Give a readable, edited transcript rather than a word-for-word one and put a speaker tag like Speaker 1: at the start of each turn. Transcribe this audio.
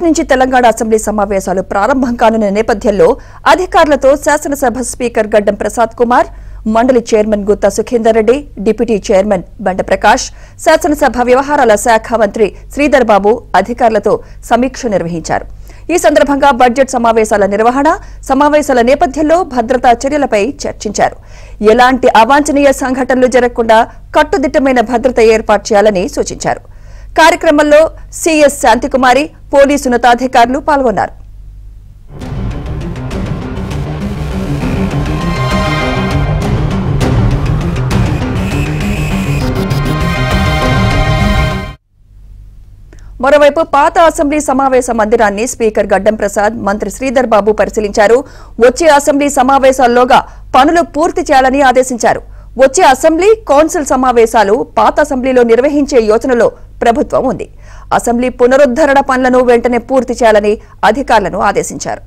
Speaker 1: రేపటి నుంచి తెలంగాణ అసెంబ్లీ సమావేశాలు ప్రారంభం కానున్న నేపథ్యంలో అధికారులతో శాసనసభ స్పీకర్ గడ్డం ప్రసాద్ కుమార్, మండలి chairman Gutha Sukhender Reddy, deputy chairman Banda Prakash, శాసనసభ వ్యవహారాల శాఖ మంత్రి శ్రీధర్ బాబు అధికారులతో సమీక్ష నిర్వహించారు. ఈ సందర్భంగా బడ్జెట్ సమావేశాల నిర్వహణ, సమావేశాల నేపథ్యంలో భద్రతా చర్యలపై చర్చించారు. ఎలాంటి అవాంఛనీయ సంఘటనలు జరగకుండా కట్టుదిట్టమైన భద్రత ఏర్పాటు చేయాలని సూచించారు. కార్యక్రమంలో సీఎస్ శాంతికుమారి, పోలీసు ఉన్నతాధికారులు పాల్గొన్నారు. మరోవైపు పాత అసెంబ్లీ సమావేశ మందిరాన్ని స్పీకర్ గడ్డం ప్రసాద్, మంత్రి శ్రీధర్ బాబు పరిశీలించారు. వచ్చే అసెంబ్లీ సమావేశాల్లోగా పనులు పూర్తి చేయాలని ఆదేశించారు. వచ్చే అసెంబ్లీ, కౌన్సిల్ సమావేశాలు పాత అసెంబ్లీలో నిర్వహించే యోచనలో ప్రభుత్వం ఉంది. అసెంబ్లీ పునరుద్ధరణ పనులను వెంటనే పూర్తి చేయాలని అధికారులను ఆదేశించారు.